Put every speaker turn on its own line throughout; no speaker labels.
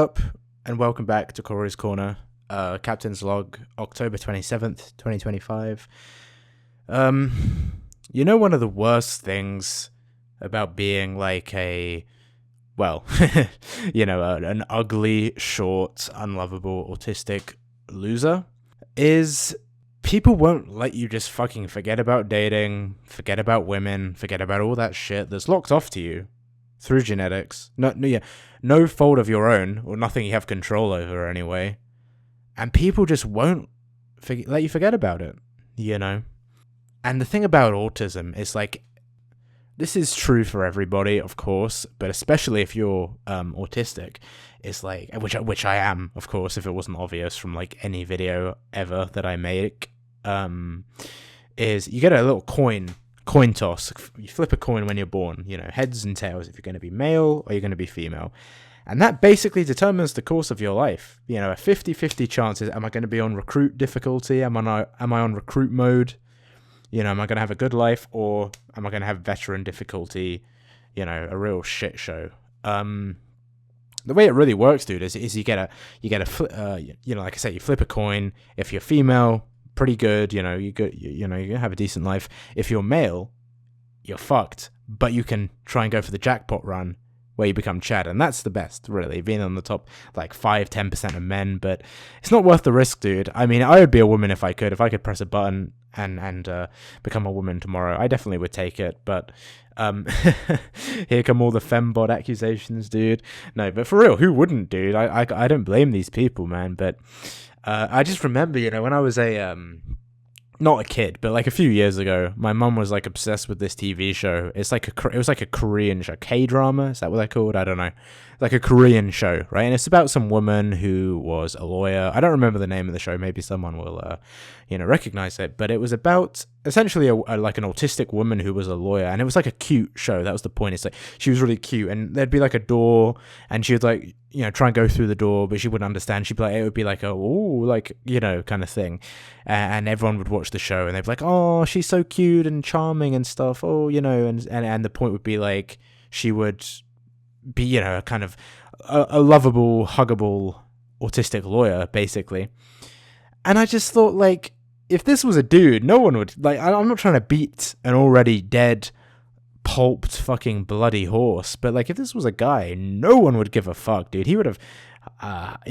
up, and welcome back to Corey's Corner, Captain's Log, October 27th, 2025. One of the worst things about being like an ugly, short, unlovable, autistic loser is people won't let you just fucking forget about dating, forget about women, forget about all that shit that's locked off to you through genetics. No fault of your own, or nothing you have control over anyway. And people just won't let you forget about it, And the thing about autism is, like, this is true for everybody, of course, but especially if you're autistic, it's like, which I am, of course, if it wasn't obvious from like any video ever that I make, is you get a little coin toss. You flip a coin when you're born, heads and tails if you're going to be male or you're going to be female. And that basically determines the course of your life. A 50-50 chance is, am I going to be on recruit difficulty? Am I on recruit mode? Am I going to have a good life, or am I going to have veteran difficulty? A real shit show. The way it really works, dude, is you get a like I said, you flip a coin. If you're female, pretty good. You're gonna have a decent life. If you're male, you're fucked. But you can try and go for the jackpot run, where you become Chad, and that's the best, really, being on the top like 5-10% of men. But it's not worth the risk, dude. I mean, I would be a woman if I could press a button and become a woman tomorrow. I definitely would take it. But here come all the fembot accusations, dude. No, but for real, who wouldn't, dude? I don't blame these people, man. But I just remember, when I was not a kid, but like a few years ago, my mum was like obsessed with this TV show. It was like a Korean show, K-drama. Is that what they're called? I don't know. Like a Korean show, right? And it's about some woman who was a lawyer. I don't remember the name of the show. Maybe someone will, recognize it. But it was about essentially like an autistic woman who was a lawyer, and it was like a cute show. That was the point. It's like she was really cute, and there'd be like a door, and she would like try and go through the door, but she wouldn't understand. She'd be like, it would be like kind of thing, and everyone would watch the show, and they'd be like, oh, she's so cute and charming and stuff. Oh, and the point would be like she would be a kind of a lovable, huggable, autistic lawyer, basically. And I just thought, like, if this was a dude, no one would, like, I'm not trying to beat an already dead, pulped, fucking bloody horse, but, like, if this was a guy, no one would give a fuck, dude. He would have,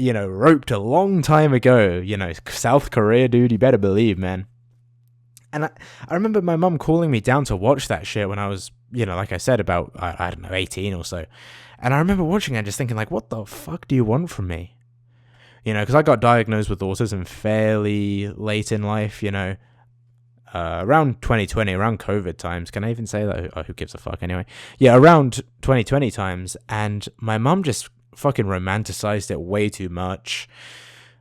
roped a long time ago, South Korea, dude, you better believe, man. And I remember my mum calling me down to watch that shit when I was, like I said, about, I don't know, 18 or so. And I remember watching it and just thinking, like, what the fuck do you want from me? Because I got diagnosed with autism fairly late in life, around 2020, around COVID times. Can I even say that? Oh, who gives a fuck anyway? Yeah, around 2020 times. And my mum just fucking romanticized it way too much.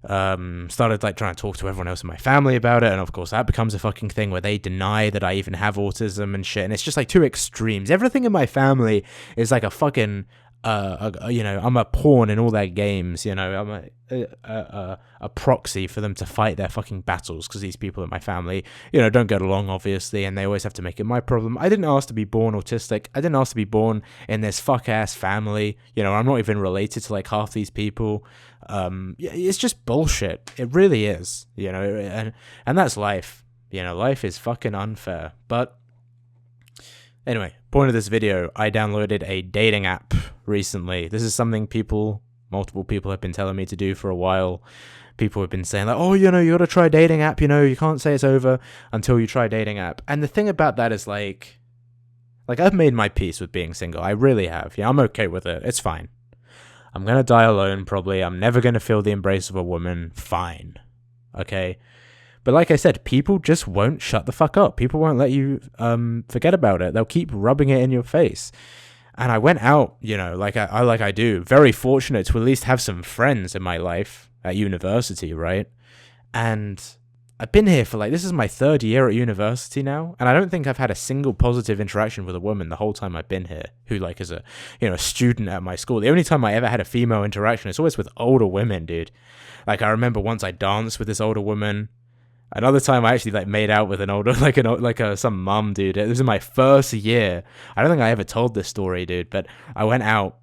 Started like trying to talk to everyone else in my family about it, and of course that becomes a fucking thing where they deny that I even have autism and shit, and it's just like two extremes. Everything in my family is like a fucking I'm a pawn in all their games. I'm a proxy for them to fight their fucking battles, because these people in my family don't get along, obviously, and they always have to make it my problem. I didn't ask to be born autistic. I didn't ask to be born in this fuck ass family. I'm not even related to like half these people. It's just bullshit. It really is. And that's life. Life is fucking unfair. But anyway, point of this video, I downloaded a dating app recently. This is something multiple people have been telling me to do for a while. People have been saying like, oh, you gotta try a dating app, you can't say it's over until you try a dating app. And the thing about that is like I've made my peace with being single. I really have. I'm okay with it. It's fine. I'm gonna die alone, probably. I'm never gonna feel the embrace of a woman. Fine. Okay? But like I said, people just won't shut the fuck up. People won't let you forget about it. They'll keep rubbing it in your face. And I went out, like I do. Very fortunate to at least have some friends in my life at university, right? And I've been here for this is my third year at university now, and I don't think I've had a single positive interaction with a woman the whole time I've been here, who is a student at my school. The only time I ever had a female interaction is always with older women, dude. Like, I remember once I danced with this older woman. Another time I actually made out with an older some mum, dude. It was in my first year. I don't think I ever told this story, dude, but I went out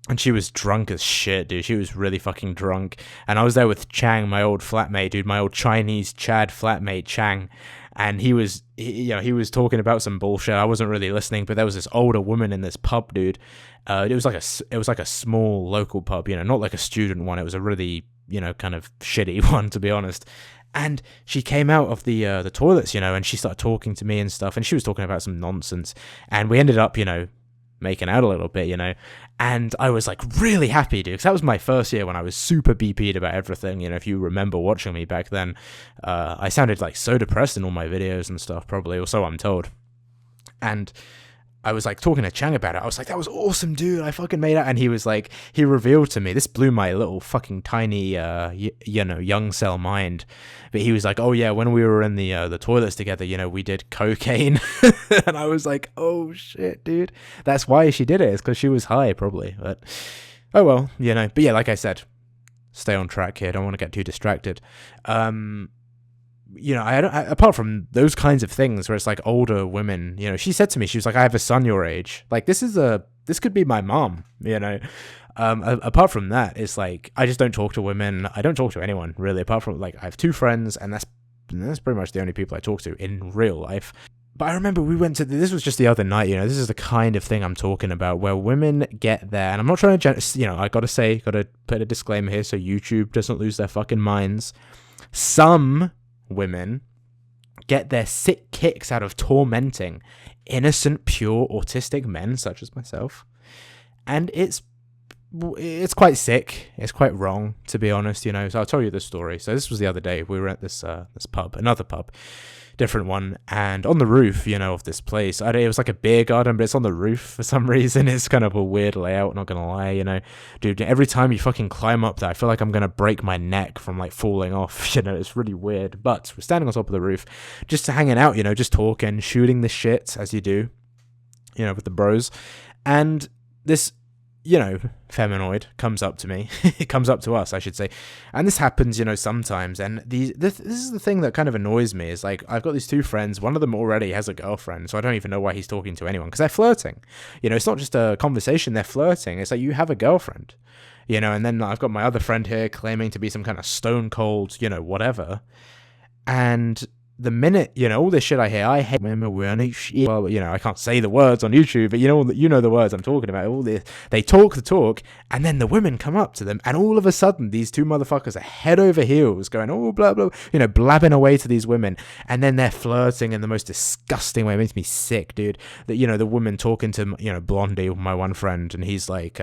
And she was drunk as shit, dude. She was really fucking drunk. And I was there with Chang, my old flatmate, dude, my old Chinese Chad flatmate, Chang. And he was talking about some bullshit. I wasn't really listening, but there was this older woman in this pub, dude. It was like a small local pub, not like a student one. It was a really, kind of shitty one, to be honest. And she came out of the toilets, and she started talking to me and stuff. And she was talking about some nonsense. And we ended up, making out a little bit, and I was like really happy, dude, because that was my first year when I was super BP'd about everything. If you remember watching me back then, I sounded like so depressed in all my videos and stuff, probably, or so I'm told. And I was like talking to Chang about it. I was like, that was awesome, dude. I fucking made it. And he was like, he revealed to me, this blew my little fucking tiny, young cell mind. But he was like, oh yeah, when we were in the toilets together, we did cocaine. And I was like, oh shit, dude. That's why she did it. It's because she was high, probably. But oh well, But yeah, like I said, stay on track here. Don't want to get too distracted. Apart from those kinds of things where it's like older women, she said to me, she was like, I have a son your age. Like, this could be my mom, apart from that, it's like, I just don't talk to women. I don't talk to anyone really, apart from like, I have 2 friends, and that's pretty much the only people I talk to in real life. But I remember we went to, this was just the other night, this is the kind of thing I'm talking about, where women get there, and I'm not trying to, I gotta put a disclaimer here so YouTube doesn't lose their fucking minds. Some women get their sick kicks out of tormenting innocent, pure autistic men such as myself, and it's quite sick. It's quite wrong, to be honest. So I'll tell you the story. So this was the other day. We were at this pub, another pub, different one, and on the roof, of this place, it was like a beer garden, but it's on the roof for some reason. It's kind of a weird layout, not gonna lie. Dude, every time you fucking climb up there, I feel like I'm gonna break my neck from like falling off. It's really weird. But we're standing on top of the roof, just hanging out, just talking, shooting the shit as you do, with the bros, and this feminoid comes up to me. It comes up to us, I should say. And this happens, sometimes. And this is the thing that kind of annoys me, is like, I've got these 2 friends. One of them already has a girlfriend, so I don't even know why he's talking to anyone, because they're flirting. It's not just a conversation, they're flirting. It's like, you have a girlfriend, and then I've got my other friend here claiming to be some kind of stone cold, whatever. And the minute, all this shit I hear, I hate women, well, I can't say the words on YouTube, but you know the words I'm talking about. All this, they talk the talk, and then the women come up to them, and all of a sudden, these 2 motherfuckers are head over heels, going, oh, blah, blah, blabbing away to these women, and then they're flirting in the most disgusting way. It makes me sick, dude. That, the woman talking to, Blondie, my one friend, and he's like,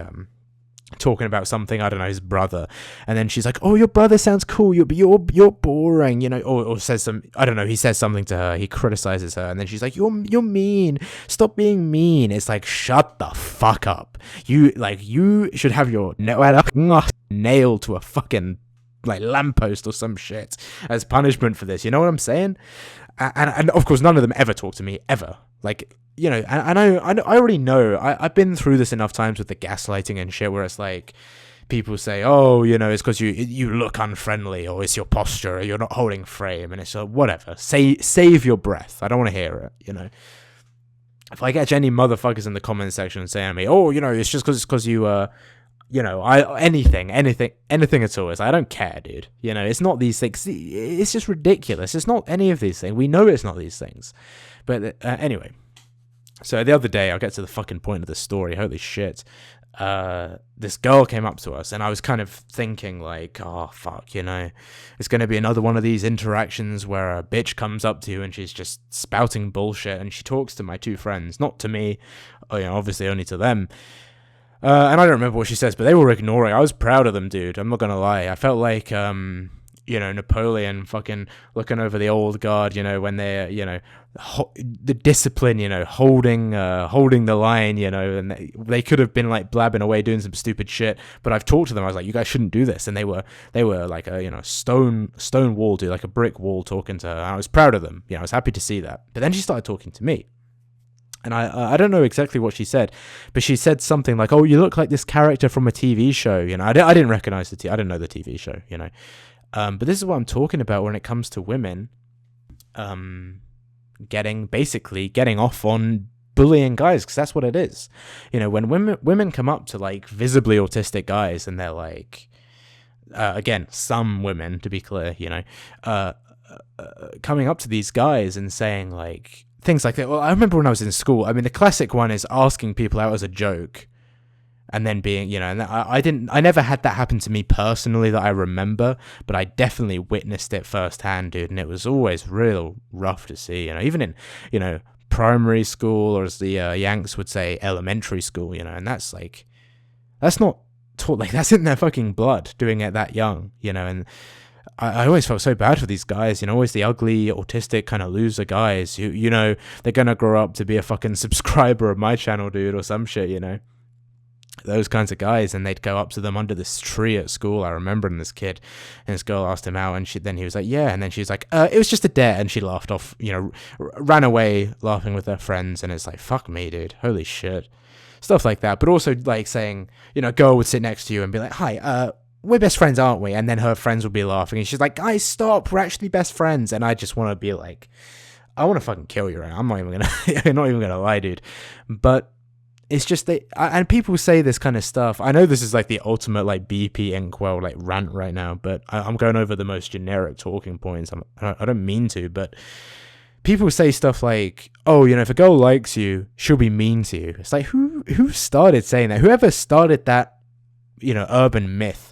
talking about something, I don't know, his brother, and then she's like, oh, your brother sounds cool, you're boring, or says some, I don't know, he says something to her, he criticizes her, and then she's like, you're mean, stop being mean. It's like, shut the fuck up. You should have your nailed to a fucking like lamppost or some shit as punishment for this. You know what I'm saying? And of course, none of them ever talk to me ever. Like, and I already know. I've been through this enough times with the gaslighting and shit, where it's like, people say, oh, it's because you look unfriendly, or it's your posture, or you're not holding frame, and it's whatever. Save your breath. I don't want to hear it. If I catch any motherfuckers in the comment section saying to me, oh, it's just because you anything at all. It's like, I don't care, dude. It's not these things. It's just ridiculous. It's not any of these things. We know it's not these things. But anyway, so the other day, I'll get to the fucking point of the story. Holy shit. This girl came up to us, and I was kind of thinking like, oh fuck, it's going to be another one of these interactions where a bitch comes up to you and she's just spouting bullshit, and she talks to my 2 friends, not to me, obviously only to them. And I don't remember what she says, but they were ignoring. I was proud of them, dude. I'm not gonna lie. I felt like, Napoleon fucking looking over the old guard, when they're, the discipline, holding the line, and they could have been like blabbing away doing some stupid shit. But I've talked to them. I was like, you guys shouldn't do this. And they were like a, stone wall, dude, like a brick wall talking to her. And I was proud of them. I was happy to see that. But then she started talking to me. And I don't know exactly what she said, but she said something like, "Oh, you look like this character from a TV show." I didn't recognize I didn't know the TV show. But this is what I'm talking about when it comes to women, getting off on bullying guys, because that's what it is. You know, when women come up to like visibly autistic guys and they're like, again, some women, to be clear, you know, coming up to these guys and saying like things like that. Well, I remember when I was in school, I mean, the classic one is asking people out as a joke and then being, you know, and I never had that happen to me personally that I remember, but I definitely witnessed it firsthand, dude. And it was always real rough to see, you know, even in, you know, primary school, or as the Yanks would say, elementary school, you know, and that's like, that's not taught, like, that's in their fucking blood, doing it that young, you know. And I always felt so bad for these guys, you know, always the ugly, autistic kind of loser guys who, you know, they're gonna grow up to be a fucking subscriber of my channel, dude, or some shit, you know. Those kinds of guys, and they'd go up to them under this tree at school. I remember this kid, and this girl asked him out, and then he was like, yeah, and then she was like, it was just a dare, and she laughed off, you know, ran away laughing with her friends. And it's like, fuck me, dude, holy shit, stuff like that. But also like saying, you know, a girl would sit next to you and be like, hi, we're best friends, aren't we? And then her friends would be laughing, and she's like, guys, stop, we're actually best friends. And I just want to be like, I want to fucking kill you right now. I'm not even gonna lie, dude. But it's just that, and people say this kind of stuff. I know this is like the ultimate like BP Inkwell like rant right now, but I'm going over the most generic talking points. I don't mean to, but people say stuff like, oh, you know, if a girl likes you, she'll be mean to you. It's like, who started saying that? Whoever started that, you know, urban myth,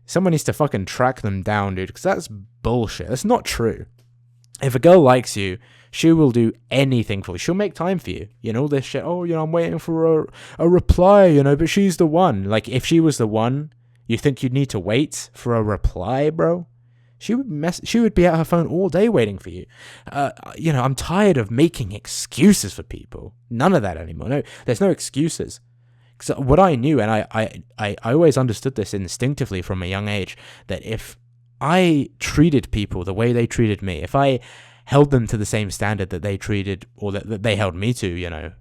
someone needs to fucking track them down, dude, because that's bullshit. That's not true. If a girl likes you, she will do anything for you. She'll make time for you. You know, all this shit. Oh, you know, I'm waiting for a reply, you know, but she's the one. Like, if she was the one, you think you'd need to wait for a reply, bro? She would be at her phone all day waiting for you. You know, I'm tired of making excuses for people. None of that anymore. No, there's no excuses. Because what I knew, and I always understood this instinctively from a young age, that if I treated people the way they treated me, if I held them to the same standard that they treated, or that they held me to, you know,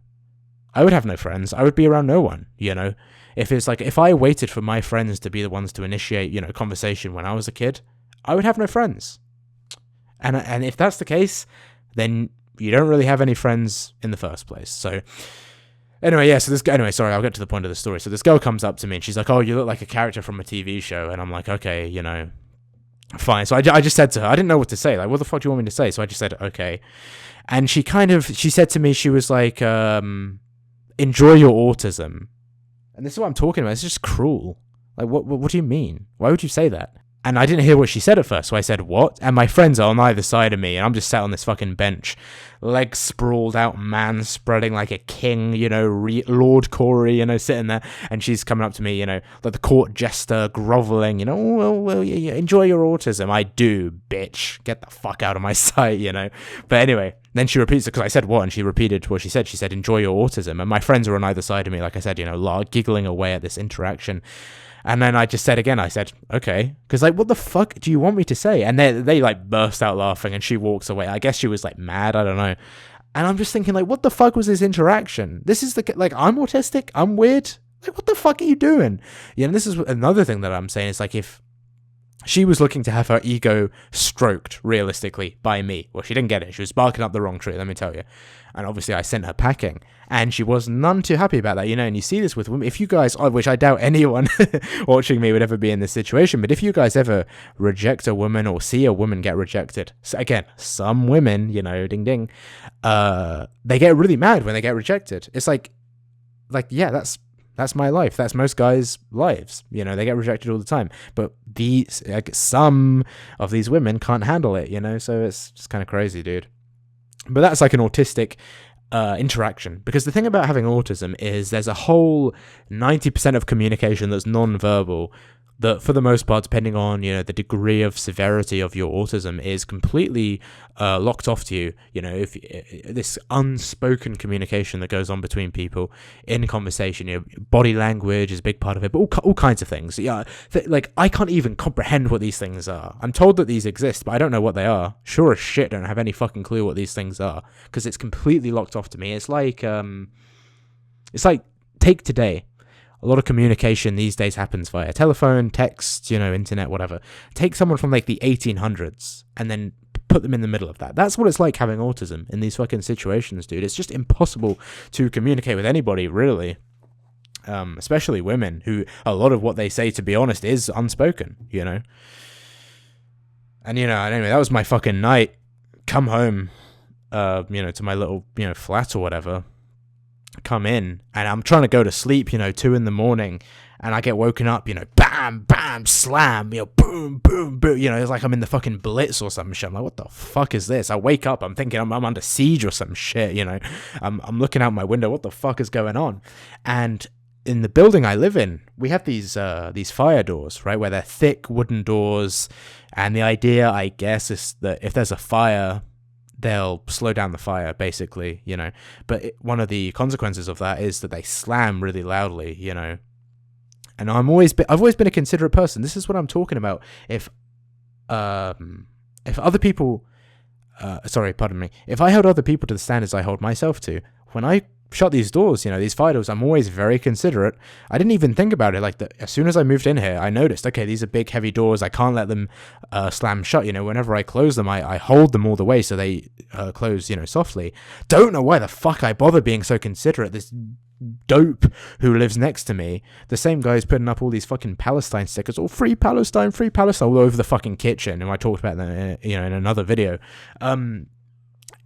I would have no friends. I would be around no one, you know. If it's like, if I waited for my friends to be the ones to initiate, you know, conversation when I was a kid, I would have no friends. And if that's the case, then you don't really have any friends in the first place. So anyway, yeah, sorry, I'll get to the point of the story. So this girl comes up to me and she's like, oh, you look like a character from a TV show. And I'm like, okay, you know, fine. So I just said to her, I didn't know what to say. Like, what the fuck do you want me to say? So I just said, okay. And she said to me, she was like, enjoy your autism. And this is what I'm talking about. It's just cruel. Like, what do you mean? Why would you say that? And I didn't hear what she said at first, so I said, what? And my friends are on either side of me, and I'm just sat on this fucking bench, legs sprawled out, man spreading like a king, you know, Lord Corey, you know, sitting there, and she's coming up to me, you know, like the court jester, groveling, you know, well, yeah, enjoy your autism. I do, bitch. Get the fuck out of my sight, you know. But anyway, then she repeats it, because I said what, and she repeated what she said. She said, enjoy your autism. And my friends are on either side of me, like I said, you know, giggling away at this interaction. And then I just said again, I said, okay. Because, like, what the fuck do you want me to say? And they like, burst out laughing, and she walks away. I guess she was, like, mad. I don't know. And I'm just thinking, like, what the fuck was this interaction? This is like, I'm autistic? I'm weird? Like, what the fuck are you doing? Yeah, and this is another thing that I'm saying. It's like, if she was looking to have her ego stroked, realistically, by me. Well, she didn't get it. She was barking up the wrong tree, let me tell you. And obviously, I sent her packing. And she was none too happy about that, you know. And you see this with women. If you guys, which I doubt anyone watching me would ever be in this situation, but if you guys ever reject a woman or see a woman get rejected, so again, some women, you know, ding ding, they get really mad when they get rejected. It's like, yeah, that's my life. That's most guys' lives. You know, they get rejected all the time. But some of these women can't handle it, you know? So it's just kind of crazy, dude. But that's like an autistic interaction. Because the thing about having autism is there's a whole 90% of communication that's non-verbal that, for the most part, depending on, you know, the degree of severity of your autism, is completely locked off to you. You know, if this unspoken communication that goes on between people in conversation, you know, body language is a big part of it, but all kinds of things. Yeah, like, I can't even comprehend what these things are. I'm told that these exist, but I don't know what they are. Sure as shit, don't have any fucking clue what these things are, because it's completely locked off to me. It's like take today. A lot of communication these days happens via telephone, text, you know, internet, whatever. Take someone from like the 1800s and then put them in the middle of that. That's what it's like having autism in these fucking situations, dude. It's just impossible to communicate with anybody, really. Especially women, who a lot of what they say, to be honest, is unspoken, you know. And, you know, anyway, that was my fucking night. Come home, you know, to my little, you know, flat or whatever. Come in, and I'm trying to go to sleep, you know, 2 a.m, and I get woken up, you know, bam, bam, slam, you know, boom, boom, boom, you know, it's like I'm in the fucking Blitz or some shit. I'm like, what the fuck is this? I wake up, I'm thinking I'm under siege or some shit, you know. I'm looking out my window, what the fuck is going on? And in the building I live in, we have these fire doors, right, where they're thick wooden doors, and the idea, I guess, is that if there's a fire, they'll slow down the fire, basically, you know. But one of the consequences of that is that they slam really loudly, you know. And I've always been a considerate person. This is what I'm talking about. If other people, if I held other people to the standards I hold myself to, when I shut these doors, you know, these fire doors, I'm always very considerate. I didn't even think about it. Like, as soon as I moved in here, I noticed, okay, these are big, heavy doors. I can't let them slam shut. You know, whenever I close them, I hold them all the way so they close, you know, softly. Don't know why the fuck I bother being so considerate. This dope who lives next to me, the same guy who's putting up all these fucking Palestine stickers, all free Palestine, all over the fucking kitchen. And I talked about that, you know, in another video.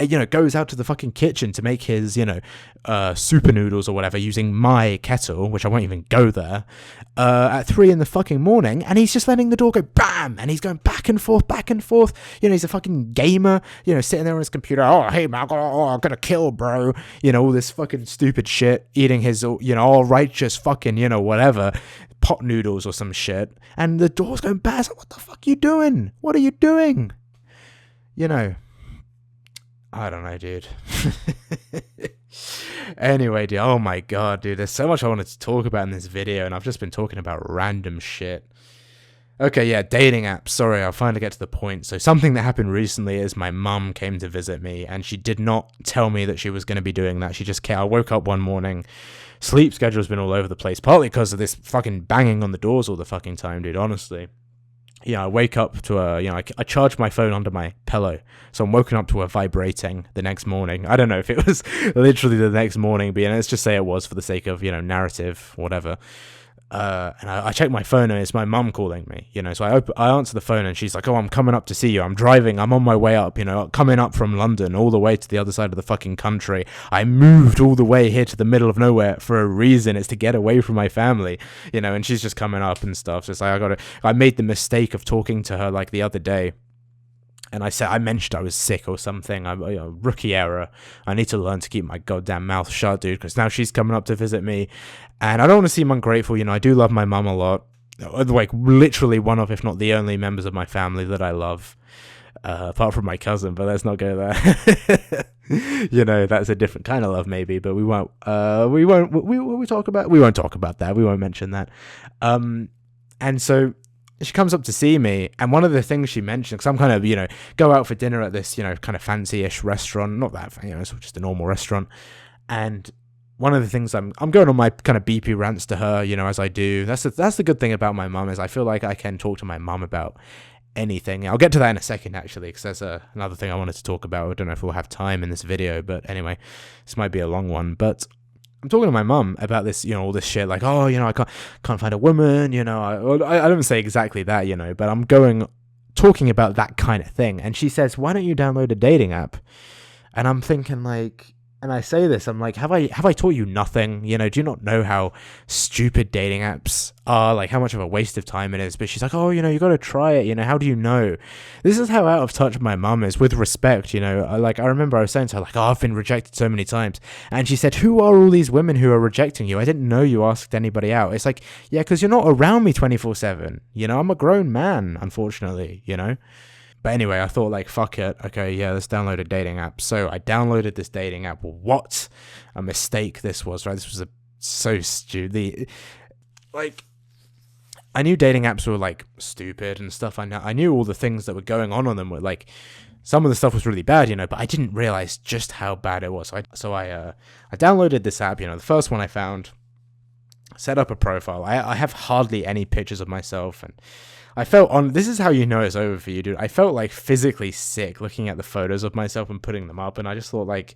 You know, goes out to the fucking kitchen to make his, you know, super noodles or whatever using my kettle, which I won't even go there, at 3 a.m, and he's just letting the door go bam, and he's going back and forth, you know, he's a fucking gamer, you know, sitting there on his computer, oh, hey, man, I'm gonna kill, bro, you know, all this fucking stupid shit, eating his, you know, all righteous fucking, you know, whatever, pot noodles or some shit, and the door's going bam. Like, what the fuck are you doing? What are you doing? You know, I don't know, dude. Anyway, dude, oh my god, dude, there's so much I wanted to talk about in this video, and I've just been talking about random shit. Okay, yeah, dating apps. Sorry, I'll finally get to the point. So something that happened recently is my mum came to visit me, and she did not tell me that she was going to be doing that. She just came. I woke up one morning. Sleep schedule's been all over the place, partly because of this fucking banging on the doors all the fucking time, dude, honestly. Yeah, I wake up to I charge my phone under my pillow, so I'm woken up to a vibrating the next morning. I don't know if it was literally the next morning, but, you know, let's just say it was for the sake of, you know, narrative, whatever. And I check my phone, and it's my mum calling me, you know, so I answer the phone, and she's like, oh, I'm coming up to see you. I'm driving. I'm on my way up, you know, coming up from London all the way to the other side of the fucking country. I moved all the way here to the middle of nowhere for a reason. It's to get away from my family, you know, and she's just coming up and stuff. So it's like, I made the mistake of talking to her like the other day. And I mentioned I was sick or something. Rookie error. I need to learn to keep my goddamn mouth shut, dude, because now she's coming up to visit me. And I don't want to seem ungrateful, you know, I do love my mum a lot. Like, literally one of, if not the only members of my family that I love. Apart from my cousin, but let's not go there. You know, that's a different kind of love, maybe, but we won't talk about that. We won't mention that. And so she comes up to see me, and one of the things she mentioned, because I'm kind of, you know, go out for dinner at this, you know, kind of fancy-ish restaurant, not that, you know, it's just a normal restaurant, and one of the things I'm going on my kind of BP rants to her, you know, as I do. That's the good thing about my mum, is I feel like I can talk to my mum about anything. I'll get to that in a second, actually, because there's another thing I wanted to talk about. I don't know if we'll have time in this video, but anyway, this might be a long one, but I'm talking to my mum about this, you know, all this shit, like, oh, you know, I can't find a woman, you know, I don't say exactly that, you know, but I'm talking about that kind of thing, and she says, why don't you download a dating app? And I'm thinking, like, and I say this, I'm like, have I taught you nothing? You know, do you not know how stupid dating apps are? Like, how much of a waste of time it is? But she's like, oh, you know, you got to try it. You know, how do you know? This is how out of touch my mum is, with respect, you know. I remember I was saying to her, like, oh, I've been rejected so many times. And she said, who are all these women who are rejecting you? I didn't know you asked anybody out. It's like, yeah, because you're not around me 24/7. You know, I'm a grown man, unfortunately, you know. But anyway, I thought, like, fuck it. Okay, yeah, let's download a dating app. So I downloaded this dating app. What a mistake this was, right? This was so stupid. Like, I knew dating apps were, like, stupid and stuff. I knew all the things that were going on them were, like, some of the stuff was really bad, you know, but I didn't realize just how bad it was. So I downloaded this app, you know, the first one I found. set up a profile. I have hardly any pictures of myself, and I felt on. This is how you know it's over for you, dude. I felt like physically sick looking at the photos of myself and putting them up, and I just thought like,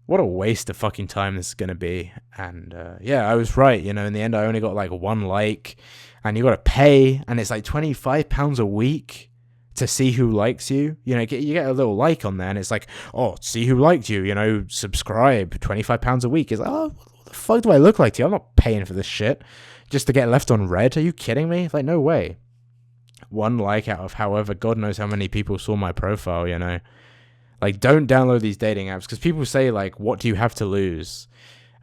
what a waste of fucking time this is gonna be. And yeah, I was right. You know, in the end, I only got like 1 like, and you got to pay, and it's like £25 a week to see who likes you. You know, you get a little like on there, and it's like, oh, see who liked you. You know, subscribe. £25 a week. It's like, oh, what the fuck do I look like to you? I'm not paying for this shit just to get left on red. Are you kidding me? Like, no way. 1 like out of however, God knows how many people saw my profile, you know. Like, don't download these dating apps, because people say, like, what do you have to lose?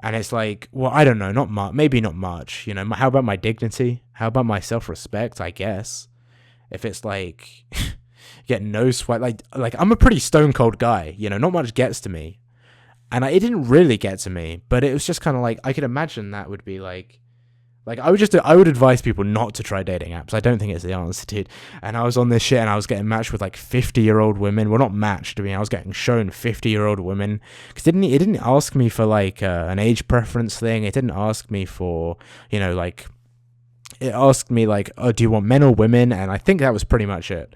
And it's like, well, I don't know, not much, maybe not much, you know. How about my dignity? How about my self-respect, I guess? If it's like, get no sweat, like I'm a pretty stone cold guy, you know, not much gets to me. And it didn't really get to me, but it was just kind of like, I could imagine that would be like I would advise people not to try dating apps. I don't think it's the answer, dude. And I was on this shit, and I was getting matched with like 50-year-old women. Well, not matched. I mean, I was getting shown 50-year-old women, because it didn't ask me for like an age preference thing. It didn't ask me for, you know, like, it asked me like, oh, do you want men or women? And I think that was pretty much it.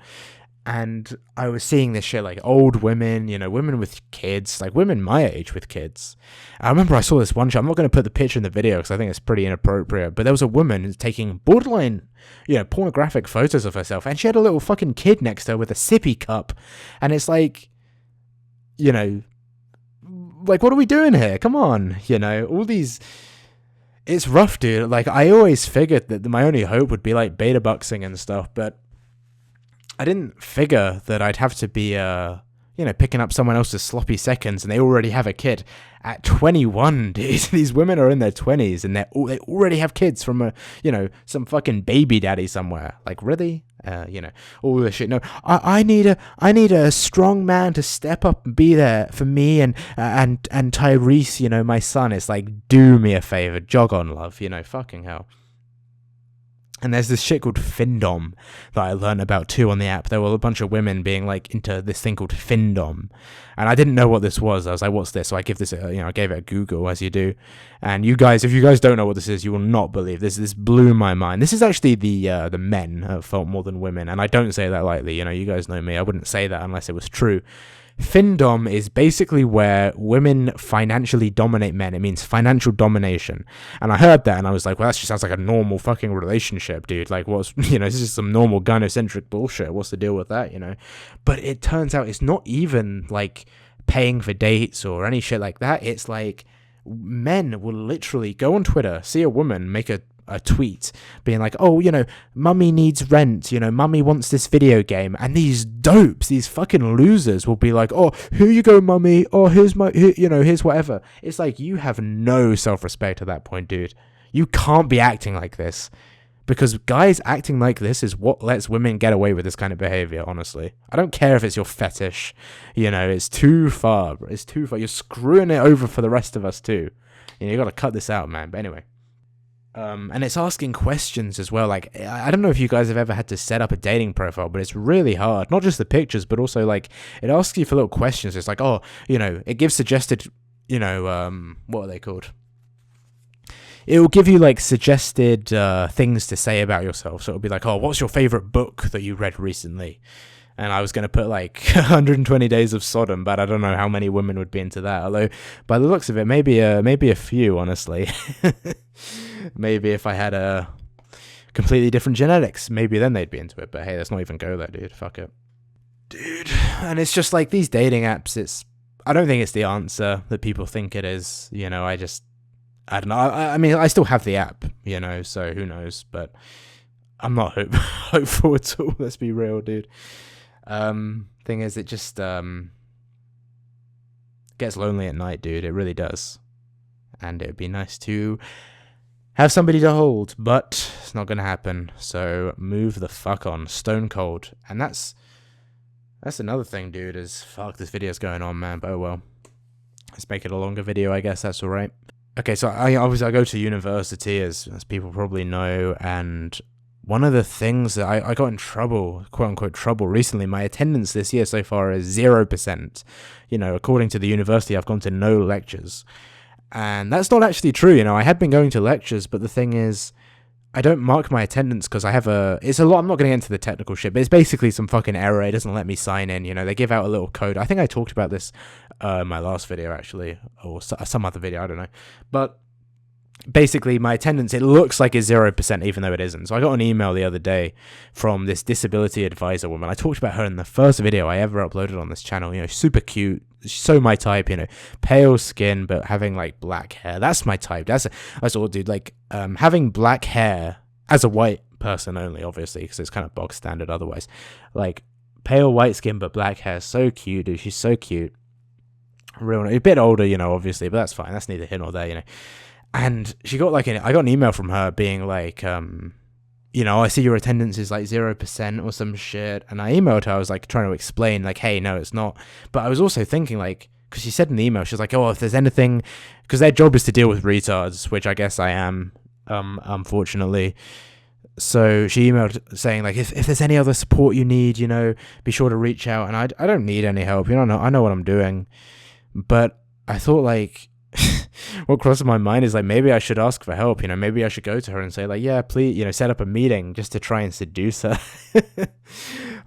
And I was seeing this shit, like old women, you know, women with kids, like women my age with kids. I remember I saw this one shot. I'm not going to put the picture in the video because I think it's pretty inappropriate, but there was a woman taking borderline, you know, pornographic photos of herself, and she had a little fucking kid next to her with a sippy cup. And it's like, you know, like, what are we doing here? Come on, you know, all these... It's rough, dude. Like, I always figured that my only hope would be like beta boxing and stuff, but I didn't figure that I'd have to be, you know, picking up someone else's sloppy seconds, and they already have a kid at 21, dude. These women are in their 20s, and they already have kids from you know, some fucking baby daddy somewhere. Like, really? You know, all this shit. No, I need a strong man to step up and be there for me and Tyrese, you know, my son. It's like, do me a favor, jog on, love. You know, fucking hell. And there's this shit called Findom that I learned about too on the app. There were a bunch of women being like into this thing called Findom, and I didn't know what this was. I was like, "What's this?" So I gave it a Google, as you do. And you guys, if you guys don't know what this is, you will not believe this. This blew my mind. This is actually the men felt more than women, and I don't say that lightly. You know, you guys know me. I wouldn't say that unless it was true. Findom is basically where women financially dominate men. It means financial domination. And I heard that, and I was like, well, that just sounds like a normal fucking relationship, dude. Like, what's, you know, this is some normal gynocentric bullshit. What's the deal with that, you know? But it turns out it's not even like paying for dates or any shit like that. It's like men will literally go on Twitter, see a woman make a tweet being like, oh, you know, mummy needs rent, you know, mummy wants this video game, and these dopes, these fucking losers will be like, oh, here you go, mummy, oh, here's here's whatever. It's like, you have no self-respect at that point, dude. You can't be acting like this, because guys acting like this is what lets women get away with this kind of behavior, honestly. I don't care if it's your fetish, you know, it's too far. You're screwing it over for the rest of us too. You know, you gotta cut this out, man. But anyway. And it's asking questions as well. Like, I don't know if you guys have ever had to set up a dating profile, but it's really hard. Not just the pictures, but also, like, it asks you for little questions. It's like, oh, you know, it gives suggested, you know, what are they called? It will give you, like, suggested things to say about yourself. So it'll be like, oh, what's your favorite book that you read recently? And I was going to put, like, 120 Days of Sodom, but I don't know how many women would be into that. Although, by the looks of it, maybe a few, honestly. Maybe if I had a completely different genetics, maybe then they'd be into it. But hey, let's not even go there, dude. Fuck it. Dude. And it's just like these dating apps, I don't think it's the answer that people think it is. You know, I don't know. I mean, I still have the app, you know, so who knows. But I'm not hopeful at all. Let's be real, dude. Thing is, it just gets lonely at night, dude. It really does. And it'd be nice to have somebody to hold, but it's not gonna happen. So move the fuck on, stone cold. And that's another thing, dude. Is fuck, this video's going on, man. But oh well, let's make it a longer video, I guess. That's all right. Okay, so I go to university, as people probably know, and one of the things that I got in trouble, quote unquote trouble, recently, my attendance this year so far is 0%. You know, according to the university, I've gone to no lectures. And that's not actually true, you know. I had been going to lectures, but the thing is, I don't mark my attendance because I have it's a lot. I'm not going to get into the technical shit, but it's basically some fucking error. It doesn't let me sign in, you know. They give out a little code. I think I talked about this in my last video, actually, or some other video, I don't know. But basically, my attendance, it looks like it's 0%, even though it isn't. So I got an email the other day from this disability advisor woman. I talked about her in the first video I ever uploaded on this channel. You know, super cute, so my type. You know, pale skin but having like black hair. That's my type. That's all, dude. Like, having black hair as a white person only, obviously, because it's kind of bog standard otherwise. Like, pale white skin but black hair, so cute, dude. She's so cute. Real, a bit older, you know, obviously, but that's fine. That's neither here nor there, you know. And she got I got an email from her being like, you know, I see your attendance is like 0% or some shit. And I emailed her. I was like trying to explain like, hey, no, it's not. But I was also thinking like, because she said in the email, she was like, oh, if there's anything, because their job is to deal with retards, which I guess I am, unfortunately. So she emailed saying like, if there's any other support you need, you know, be sure to reach out. And I don't need any help. You know, I know what I'm doing. But I thought like, what crossed my mind is like, maybe I should ask for help, you know, maybe I should go to her and say like, yeah, please, you know, set up a meeting just to try and seduce her.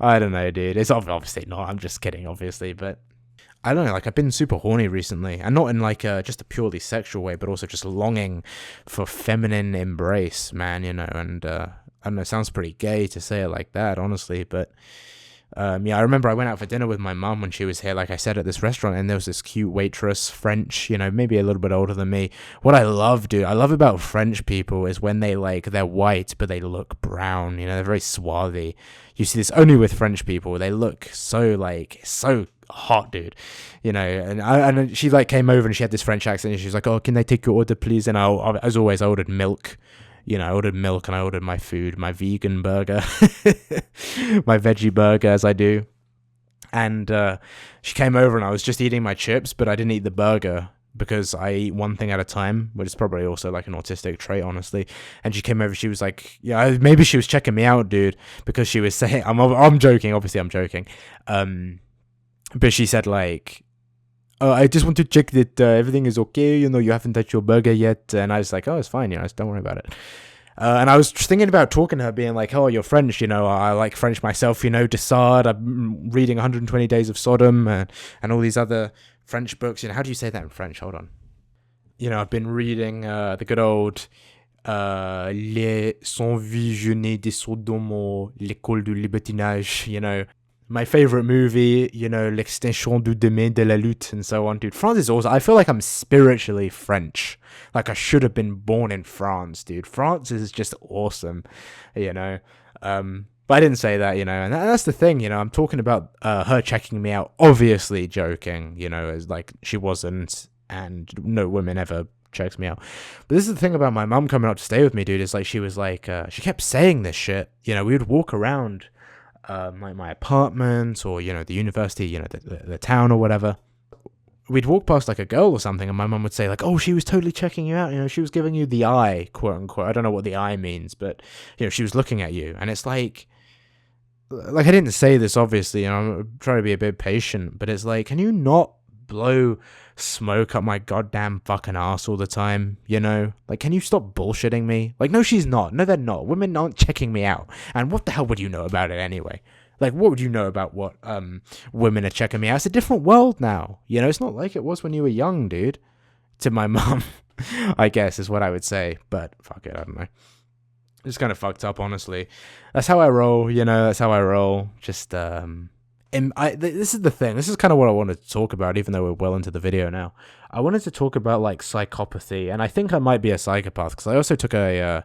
I don't know, dude. It's obviously not. I'm just kidding, obviously, but I don't know, like I've been super horny recently, and not in like just a purely sexual way, but also just longing for feminine embrace, man, you know, and I don't know, it sounds pretty gay to say it like that, honestly, but yeah, I remember I went out for dinner with my mum when she was here, like I said, at this restaurant, and there was this cute waitress, French, you know, maybe a little bit older than me. What I love, dude, I love about French people is when they're white, but they look brown, you know, they're very swarthy. You see this only with French people. They look so hot, dude, you know. And she like came over and she had this French accent, and she was like, oh, can I take your order, please? And as always, I ordered milk. You know, I ordered milk and I ordered my food, my vegan burger, my veggie burger, as I do. And she came over and I was just eating my chips, but I didn't eat the burger because I eat one thing at a time, which is probably also like an autistic trait, honestly. And she came over, she was like, yeah, maybe she was checking me out, dude, because she was saying, I'm joking, obviously I'm joking. But she said like, I just want to check that everything is okay, you know, you haven't touched your burger yet. And I was like, oh, it's fine, you know, don't worry about it. And I was thinking about talking to her, being like, oh, you're French, you know, I like French myself, you know, de Sade, I'm reading 120 Days of Sodom and all these other French books. You know, how do you say that in French? Hold on. You know, I've been reading the good old Les 108 Journées de Sodome or L'École du Libertinage, you know. My favorite movie, you know, L'Extension du Domaine de la Lutte, and so on, dude. France is awesome. I feel like I'm spiritually French. Like I should have been born in France, dude. France is just awesome, you know. But I didn't say that, you know, and that's the thing, you know. I'm talking about her checking me out, obviously joking, you know, as like she wasn't, and no woman ever checks me out. But this is the thing about my mum coming up to stay with me, dude. Is like she was like, she kept saying this shit, you know. We would walk around like my apartment or, you know, the university, you know, the town or whatever. We'd walk past like a girl or something and my mum would say like, oh, she was totally checking you out, you know, she was giving you the eye, quote unquote. I don't know what the eye means, but, you know, she was looking at you. And it's like I didn't say this, obviously, you know, I'm trying to be a bit patient, but it's like, can you not blow smoke up my goddamn fucking ass all the time, you know? Like, can you stop bullshitting me? Like, no, she's not. No, they're not. Women aren't checking me out. And what the hell would you know about it anyway? Like, what would you know about what women are checking me out? It's a different world now. You know, it's not like it was when you were young, dude. To my mum, I guess, is what I would say. But, fuck it, I don't know. It's kind of fucked up, honestly. That's how I roll, you know, that's how I roll. Just, this is the thing. This is kind of what I wanted to talk about, even though we're well into the video now. I wanted to talk about, like, psychopathy, and I think I might be a psychopath, because I also took a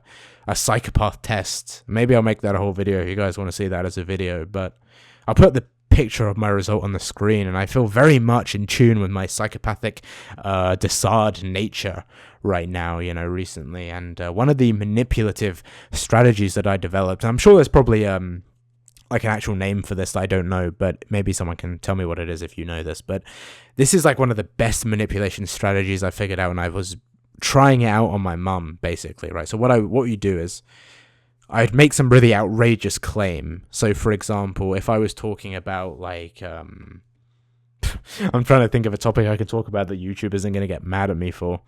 psychopath test. Maybe I'll make that a whole video if you guys want to see that as a video, but I'll put the picture of my result on the screen, and I feel very much in tune with my psychopathic de Sade nature right now, you know, recently. And one of the manipulative strategies that I developed, and I'm sure there's probably like an actual name for this that I don't know, but maybe someone can tell me what it is if you know this, but this is like one of the best manipulation strategies I figured out, and I was trying it out on my mum, basically, right? So what you do is I'd make some really outrageous claim. So, for example, if I was talking about, like, I'm trying to think of a topic I could talk about that YouTube isn't going to get mad at me for.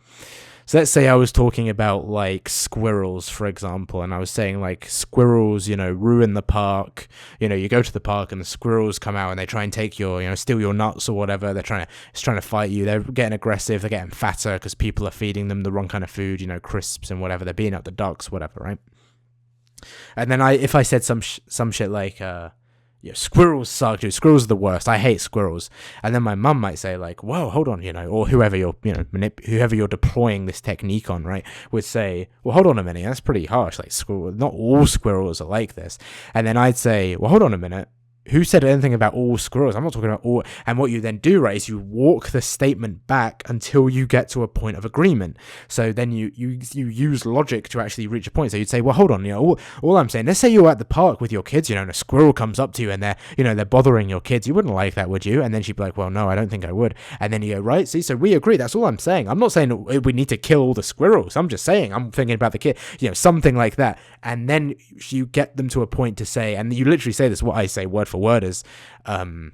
So let's say I was talking about like squirrels, for example, and I was saying like squirrels, ruin the park. You go to the park and the squirrels come out and they try and take your, steal your nuts or whatever. It's trying to fight you. They're getting aggressive. They're getting fatter because people are feeding them the wrong kind of food, crisps and whatever. They're beating up the ducks, whatever, right? And then if I said some shit like, squirrels suck, dude. Squirrels are the worst. I hate squirrels. And then my mum might say like, whoa, hold on, or whoever you're, whoever you're deploying this technique on, right, would say, well, hold on a minute. That's pretty harsh. Like, not all squirrels are like this. And then I'd say, well, hold on a minute. Who said anything about all squirrels? I'm not talking about all. And what you then do, right, is you walk the statement back until you get to a point of agreement. So then you use logic to actually reach a point. So you'd say, well, hold on, all I'm saying, let's say you're at the park with your kids, and a squirrel comes up to you and they're bothering your kids. You wouldn't like that, would you? And then she'd be like, well, no, I don't think I would. And then you go, right, see, so we agree. That's all I'm saying. I'm not saying we need to kill all the squirrels. I'm just saying, I'm thinking about the kid, something like that. And then you get them to a point to say, and you literally say this, what I say word for word is, so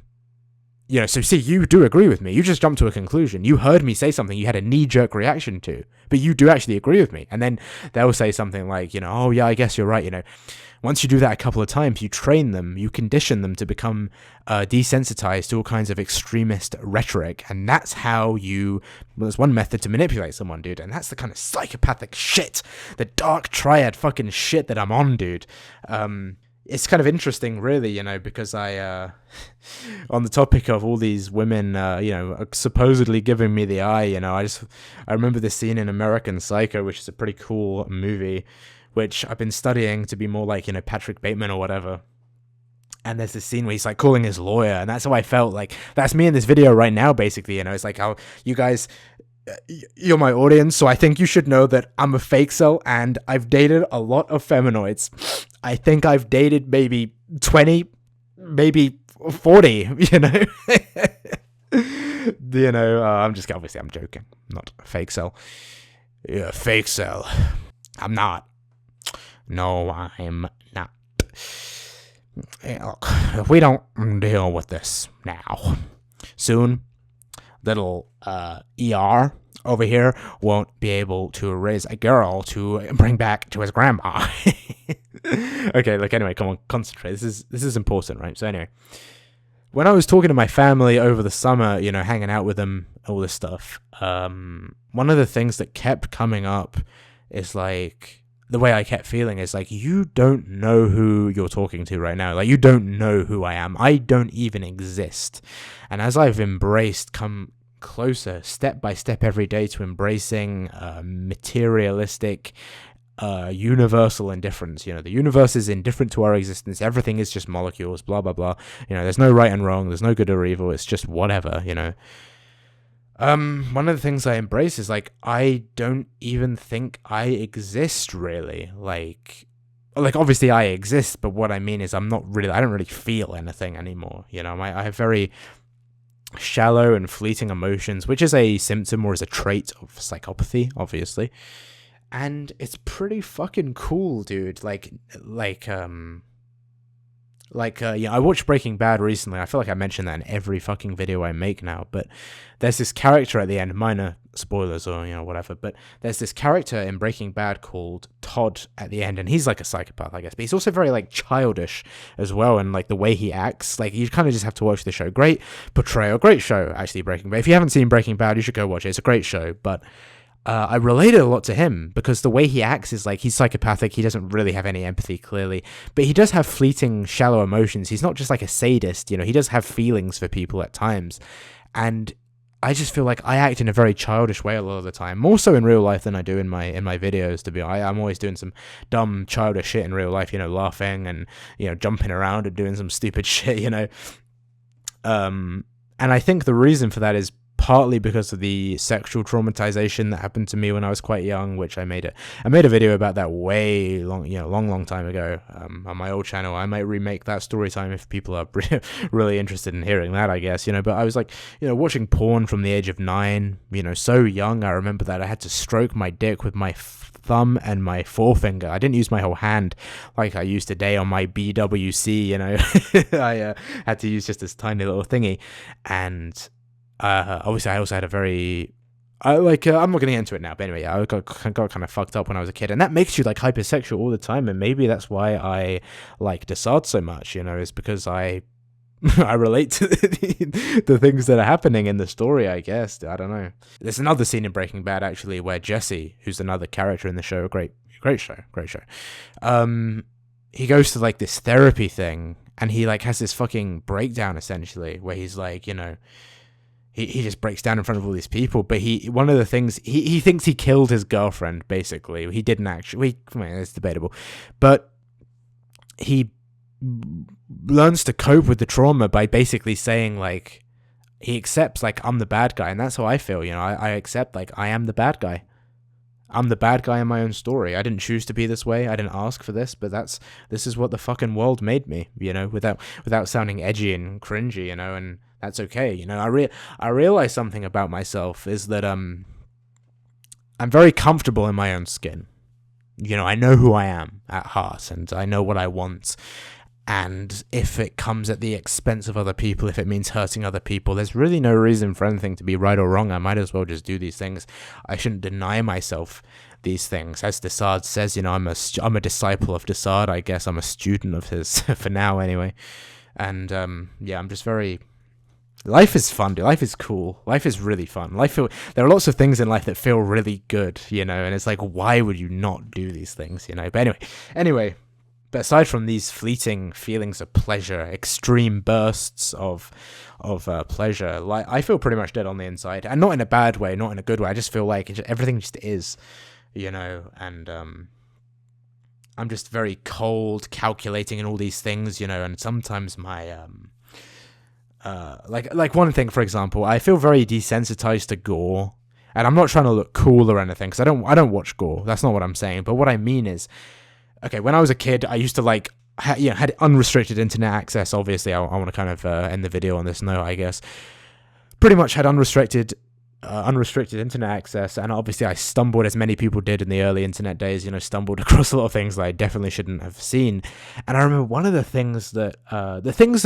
see, you do agree with me. You just jumped to a conclusion. You heard me say something you had a knee-jerk reaction to, but you do actually agree with me. And then they'll say something like, oh yeah, I guess you're right. Once you do that a couple of times, you train them, you condition them to become desensitized to all kinds of extremist rhetoric. And that's how there's one method to manipulate someone, dude. And that's the kind of psychopathic shit, the dark triad fucking shit that I'm on, dude. It's kind of interesting, really, because I, on the topic of all these women, supposedly giving me the eye, I remember this scene in American Psycho, which is a pretty cool movie, which I've been studying to be more like, Patrick Bateman or whatever. And there's this scene where he's like calling his lawyer, and that's how I felt. Like, that's me in this video right now, basically, it's like how you guys, you're my audience, so I think you should know that I'm a fake cell and I've dated a lot of feminoids. I think I've dated maybe 20, maybe 40, I'm just, obviously I'm joking. I'm not a fake cell. You're a fake cell. I'm not. No, I'm not. Look, if we don't deal with this now, soon, little ER over here won't be able to raise a girl to bring back to his grandma. Okay, look, anyway, come on, concentrate. This is important, right? So anyway, when I was talking to my family over the summer, hanging out with them, all this stuff, one of the things that kept coming up is like, the way I kept feeling is like, you don't know who you're talking to right now. Like, you don't know who I am. I don't even exist. And as I've come closer, step by step, every day to embracing materialistic, universal indifference. The universe is indifferent to our existence. Everything is just molecules, blah, blah, blah. There's no right and wrong. There's no good or evil. It's just whatever, One of the things I embrace is like, I don't even think I exist really. Like obviously I exist, but what I mean is I don't really feel anything anymore. I have very shallow and fleeting emotions, which is a symptom or is a trait of psychopathy, obviously. And it's pretty fucking cool, dude. I watched Breaking Bad recently. I feel like I mentioned that in every fucking video I make now, but there's this character at the end, minor spoilers or, whatever, but there's this character in Breaking Bad called Todd at the end, and he's like a psychopath, I guess, but he's also very, like, childish as well, and, like, the way he acts, like, you kind of just have to watch the show. Great portrayal, great show, actually, Breaking Bad. If you haven't seen Breaking Bad, you should go watch it. It's a great show, but I related a lot to him because the way he acts is like, he's psychopathic. He doesn't really have any empathy, clearly, but he does have fleeting, shallow emotions. He's not just like a sadist, he does have feelings for people at times. And I just feel like I act in a very childish way a lot of the time, more so in real life than I do in my videos, to be honest. I'm always doing some dumb, childish shit in real life, laughing and, jumping around and doing some stupid shit, and I think the reason for that is partly because of the sexual traumatization that happened to me when I was quite young, which I made a video about that way long time ago on my old channel. I might remake that story time if people are really interested in hearing that, I guess, but I was like, watching porn from the age of 9, so young. I remember that I had to stroke my dick with my thumb and my forefinger. I didn't use my whole hand like I use today on my BWC, I had to use just this tiny little thingy. And Obviously, I also had a very I'm not going to get into it now, but anyway, yeah, I got kind of fucked up when I was a kid, and that makes you like hypersexual all the time, and maybe that's why I like Desaad so much, you know, is because I I relate to the things that are happening in the story, I guess. I don't know. There's another scene in Breaking Bad actually where Jesse, who's another character in the show, great show, he goes to like this therapy thing, and he like has this fucking breakdown essentially where he's like, you know, he just breaks down in front of all these people, but one of the things he thinks he killed his girlfriend. Basically, he didn't actually. It's debatable, but he learns to cope with the trauma by basically saying like he accepts like I'm the bad guy, and that's how I feel. You know, I accept like I am the bad guy. I'm the bad guy in my own story. I didn't choose to be this way. I didn't ask for this, but this is what the fucking world made me, you know, without sounding edgy and cringy, you know, and that's okay. You know, I realize something about myself is that I'm very comfortable in my own skin. You know, I know who I am at heart, and I know what I want. And if it comes at the expense of other people, if it means hurting other people, there's really no reason for anything to be right or wrong. I might as well just do these things. I shouldn't deny myself these things. As Desaad says, you know, I'm a disciple of Desaad. I guess I'm a student of his for now, anyway. And yeah, I'm just very. Life is fun, dude. Life is cool. Life is really fun. There are lots of things in life that feel really good, you know. And it's like, why would you not do these things, you know? But anyway. But aside from these fleeting feelings of pleasure, extreme bursts of pleasure, like I feel pretty much dead on the inside, and not in a bad way, not in a good way. I just feel like everything just is, you know, and I'm just very cold, calculating, and all these things, you know. And sometimes my like one thing, for example, I feel very desensitized to gore, and I'm not trying to look cool or anything, because I don't watch gore. That's not what I'm saying. But what I mean is, okay, when I was a kid, I used to like, had unrestricted internet access. Obviously, I want to kind of end the video on this note, I guess. Pretty much had unrestricted internet access, and obviously I stumbled, as many people did in the early internet days, you know, stumbled across a lot of things that I definitely shouldn't have seen. And I remember one of the things that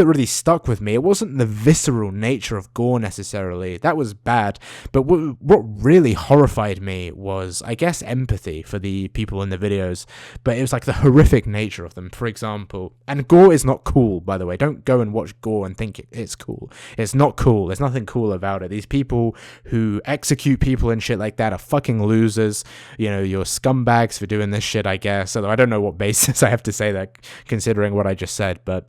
really stuck with me, it wasn't the visceral nature of gore necessarily, that was bad, but what really horrified me was, I guess, empathy for the people in the videos, but it was like the horrific nature of them. For example, and gore is not cool, by the way, don't go and watch gore and think it's cool. It's not cool. There's nothing cool about it. These people who execute people and shit like that are fucking losers. You know, you're scumbags for doing this shit, I guess. Although I don't know what basis I have to say that, considering what I just said, but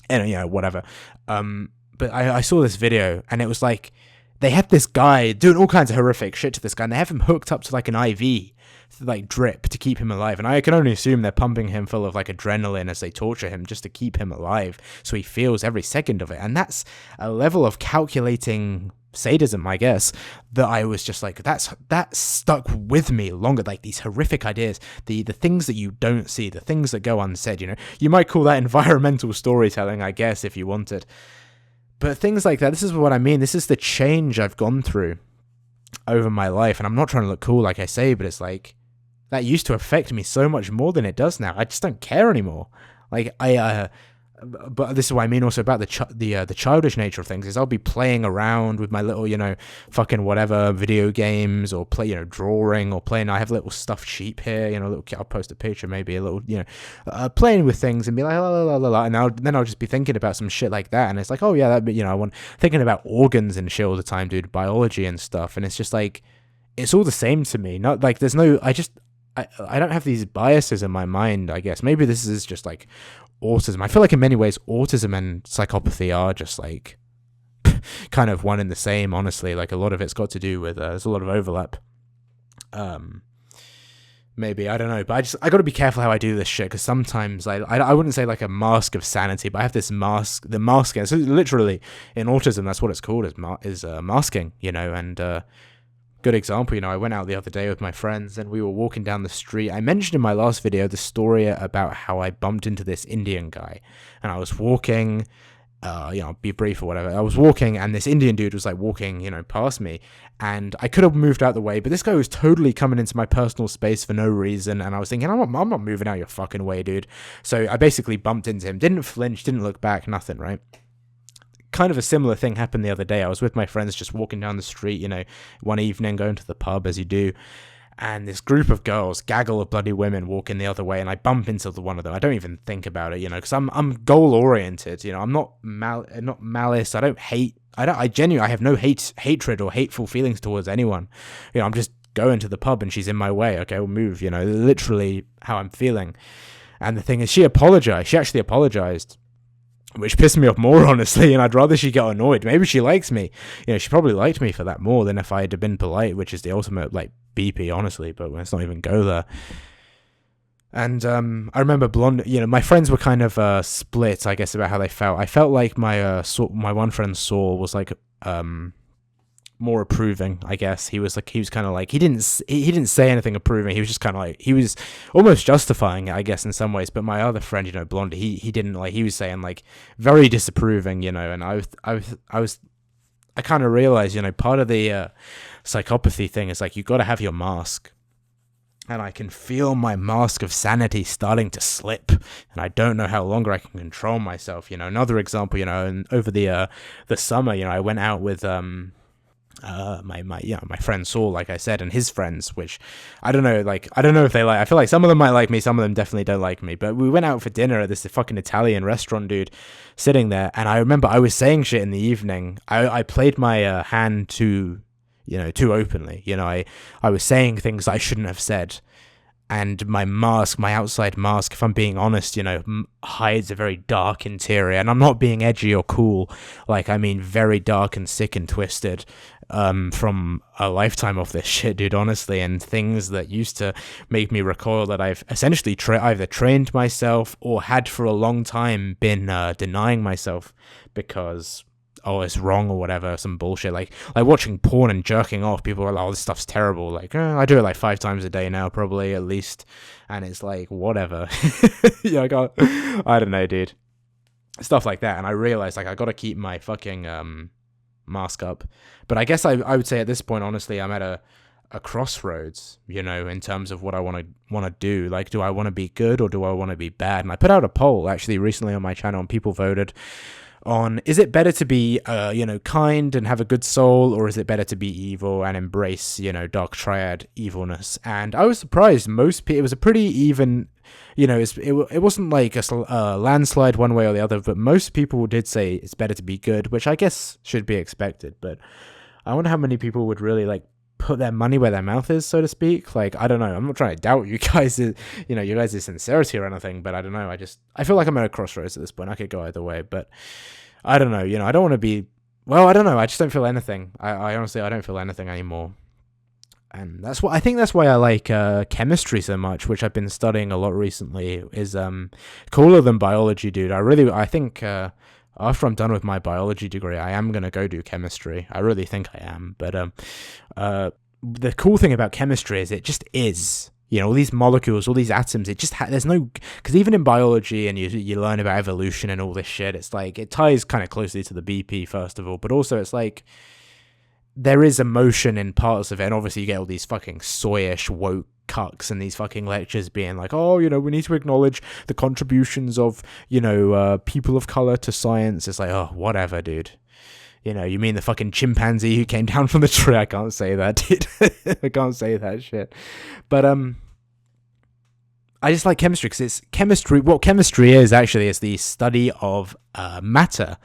anyway, yeah, whatever. But I saw this video, and it was like, they had this guy doing all kinds of horrific shit to this guy, and they have him hooked up to like an IV, like drip, to keep him alive. And I can only assume they're pumping him full of like adrenaline as they torture him, just to keep him alive, so he feels every second of it. And that's a level of calculating sadism, I guess, that I was just like, that stuck with me longer. Like these horrific ideas, the things that you don't see, the things that go unsaid, you know. You might call that environmental storytelling, I guess, if you wanted. But things like that, this is what I mean. This is the change I've gone through over my life. And I'm not trying to look cool, like I say, but it's like, that used to affect me so much more than it does now. I just don't care anymore. Like, but this is what I mean also about the childish nature of things, is I'll be playing around with my little, you know, fucking whatever video games, or play, you know, drawing, or playing. I have a little stuffed sheep here, you know, I'll post a picture, maybe a little, you know, playing with things and be like, la, la, la, la, and then I'll just be thinking about some shit like that, and it's like, oh yeah, that, you know, thinking about organs and shit all the time, dude, biology and stuff, and it's just like, it's all the same to me. Not like there's no, I don't have these biases in my mind, I guess. Maybe this is just like autism. I feel like in many ways autism and psychopathy are just like kind of one and the same, honestly. Like a lot of it's got to do with there's a lot of overlap. Maybe, I don't know, but I got to be careful how I do this shit, because sometimes I wouldn't say like a mask of sanity, but I have this mask, the masking. So literally in autism, that's what it's called, is masking, you know. And good example, you know, I went out the other day with my friends, and we were walking down the street. I mentioned in my last video the story about how I bumped into this Indian guy, and I was walking, you know, be brief or whatever. I was walking, and this Indian dude was like walking, you know, past me, and I could have moved out the way, but this guy was totally coming into my personal space for no reason, and I was thinking, I'm not moving out your fucking way, dude. So I basically bumped into him, didn't flinch, didn't look back, nothing, right? kind of a similar thing happened the other day. I was with my friends just walking down the street, one evening, going to the pub as you do. And this group of girls, gaggle of bloody women, walk in the other way, and I bump into one of them. I don't even think about it, because I'm goal oriented. I'm not malice. I don't hate. I genuinely have no hatred or hateful feelings towards anyone. I'm just going to the pub and she's in my way. Okay, we'll move. Literally how I'm feeling. And the thing is, she apologized. She actually apologized, which pissed me off more, honestly, and I'd rather she got annoyed. Maybe she likes me. She probably liked me for that more than if I had been polite, which is the ultimate, BP, honestly, but let's not even go there. And I remember Blonde, my friends were kind of split, I guess, about how they felt. I felt like my one friend Saul was more approving, I guess. He was kind of he didn't say anything approving. He was just kind of he was almost justifying it, I guess, in some ways. But my other friend, Blonde, he didn't he was saying very disapproving, and I kind of realized, part of the psychopathy thing is you got to have your mask. And I can feel my mask of sanity starting to slip, and I don't know how longer I can control myself. Another example, and over the summer, I went out with my friend Saul, like I said, and his friends, which I don't know if they I feel like some of them might like me, some of them definitely don't like me, but we went out for dinner at this fucking Italian restaurant, dude, sitting there, and I remember I was saying shit in the evening. I played my hand too openly. I was saying things I shouldn't have said, and my outside mask, if I'm being honest, hides a very dark interior, and I'm not being edgy or cool, I mean very dark and sick and twisted, from a lifetime of this shit, dude, honestly, and things that used to make me recoil that I've essentially either trained myself or had for a long time been denying myself because it's wrong or whatever, some bullshit, like watching porn and jerking off. People are like, oh, this stuff's terrible. I do it 5 times a day now, probably, at least, and it's whatever. I don't know, dude, stuff like that. And I realized I gotta keep my fucking mask up. But I guess I would say at this point, honestly, I'm at a crossroads, in terms of what I want to do. Do I want to be good or do I want to be bad? And I put out a poll actually recently on my channel, and people voted on, is it better to be kind and have a good soul, or is it better to be evil and embrace dark triad evilness? And I was surprised. It was a pretty even, it wasn't a landslide one way or the other, but most people did say it's better to be good, which I guess should be expected. But I wonder how many people would really put their money where their mouth is, so to speak. I don't know. I'm not trying to doubt you guys, you guys' sincerity or anything, but I don't know. I feel like I'm at a crossroads at this point. I could go either way, but I don't know. I don't want to be, I don't know. I just don't feel anything. I honestly, I don't feel anything anymore. And that's why I like chemistry so much, which I've been studying a lot recently, is cooler than biology, dude. I think after I'm done with my biology degree, I am going to go do chemistry. I really think I am. But the cool thing about chemistry is it just is. All these molecules, all these atoms, it just there's no, because even in biology and you learn about evolution and all this shit, it's it ties kind of closely to the BP first of all, but also it's there is emotion in parts of it, and obviously you get all these fucking soyish woke cucks and these fucking lectures being we need to acknowledge the contributions of people of color to science. It's oh, whatever, dude. You mean the fucking chimpanzee who came down from the tree? I can't say that, dude. I can't say that shit. But I just like chemistry because it's chemistry. What chemistry is actually is the study of matter,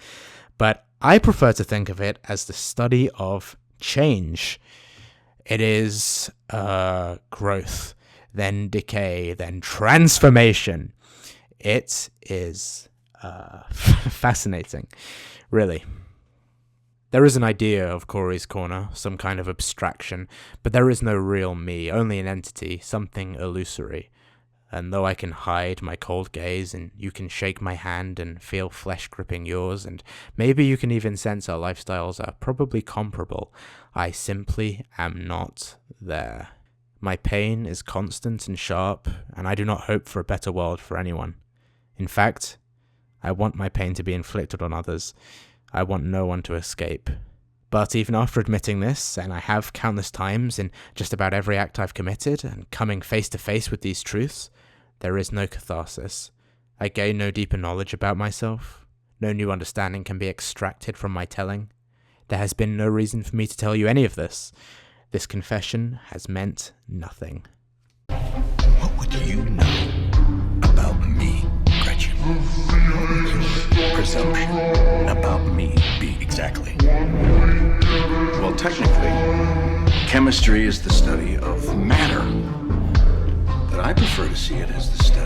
but I prefer to think of it as the study of change. It is growth, then decay, then transformation. It is fascinating, really. There is an idea of Corey's Corner, some kind of abstraction, but there is no real me, only an entity, something illusory. And though I can hide my cold gaze, and you can shake my hand and feel flesh gripping yours, and maybe you can even sense our lifestyles are probably comparable, I simply am not there. My pain is constant and sharp, and I do not hope for a better world for anyone. In fact, I want my pain to be inflicted on others. I want no one to escape. But even after admitting this, and I have countless times in just about every act I've committed, and coming face to face with these truths, there is no catharsis. I gain no deeper knowledge about myself, No new understanding can be extracted from my telling. There has been no reason for me to tell you any of this. This confession has meant nothing.
What would you know about me, Gretchen? What would your presumption about me be exactly?
Well, technically, chemistry is the study of matter. But I prefer to see it as the study